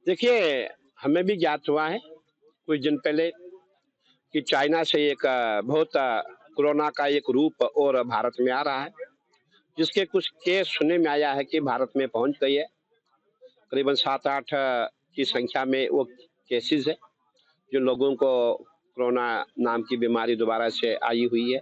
देखिए, हमें भी ज्ञात हुआ है कुछ दिन पहले कि चाइना से एक बहुत कोरोना का एक रूप और भारत में आ रहा है, जिसके कुछ केस सुनने में आया है कि भारत में पहुँच गई है। करीबन 7-8 की संख्या में वो केसेज़ है, जिन लोगों को कोरोना नाम की बीमारी दोबारा से आई हुई है।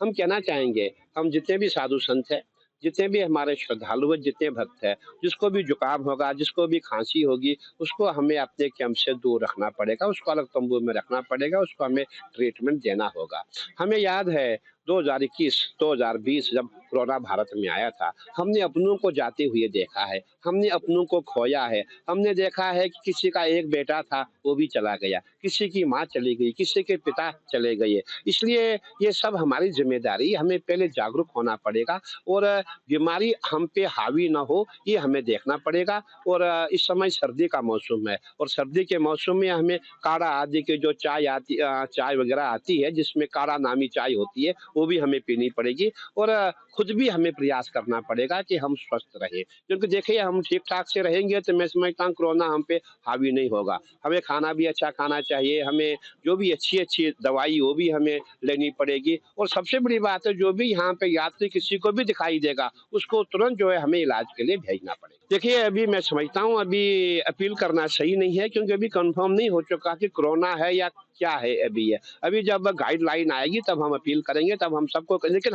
हम कहना चाहेंगे, हम जितने भी साधु संत हैं, जितने भी हमारे श्रद्धालु हैं, जितने भक्त हैं, जिसको भी जुकाम होगा, जिसको भी खाँसी होगी, उसको हमें अपने कैंप से दूर रखना पड़ेगा, उसको अलग तंबू में रखना पड़ेगा, उसको हमें ट्रीटमेंट देना होगा। हमें याद है 2021, 2020 जब कोरोना भारत में आया था, हमने अपनों को जाते हुए देखा है, हमने अपनों को खोया है, हमने देखा है कि किसी का एक बेटा था, वो भी चला गया, किसी की माँ चली गई, किसी के पिता चले गए। इसलिए ये सब हमारी ज़िम्मेदारी, हमें पहले जागरूक होना पड़ेगा और बीमारी हम पे हावी ना हो, ये हमें देखना पड़ेगा। और इस समय सर्दी का मौसम है और सर्दी के मौसम में हमें काढ़ा आदि की जो चाय वग़ैरह आती है, जिसमें काढ़ा नामी चाय होती है, वो भी हमें पीनी पड़ेगी और खुद भी हमें प्रयास करना पड़ेगा कि हम स्वस्थ रहें। क्योंकि देखिए हम ठीक-ठाक से रहेंगे तो मैं समझता हूँ कोरोना हम पे हावी नहीं होगा। हमें खाना भी अच्छा खाना चाहिए, हमें जो भी अच्छी-अच्छी दवाई वो भी हमें लेनी पड़ेगी और सबसे बड़ी बात है जो भी यहाँ पे यात्री किसी को भी दिखाई देगा, उसको तुरंत जो है हमें इलाज के लिए भेजना पड़ेगा। देखिए अभी मैं समझता हूँ अभी अपील करना सही नहीं है क्योंकि अभी कन्फर्म नहीं हो चुका कि कोरोना है या क्या है अभी ये। अभी जब गाइडलाइन आएगी तब हम अपील करेंगे, तब हम सबको लेकिन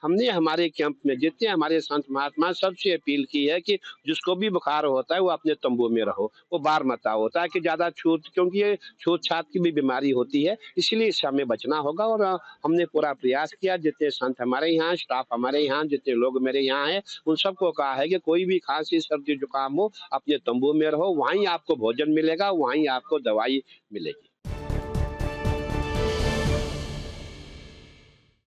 हमने हमारे कैंप में जितने हमारे संत महात्मा सबसे अपील की है कि जिसको भी बुखार होता है वो अपने तंबू में रहो, वो बाहर मत आओ ताकि ज़्यादा छूत क्योंकि ये छूत-छात की भी बीमारी होती है, इसलिए इससे हमें बचना होगा और हमने पूरा प्रयास किया जितने संत हमारे यहाँ, स्टाफ हमारे यहाँ, जितने लोग मेरे यहाँ हैं, उन सबको कहा है कि कोई भी खाँसी, सर्दी, जुकाम हो, अपने तंबू में रहो, वहीं आपको भोजन मिलेगा, वहीं आपको दवाई मिलेगी।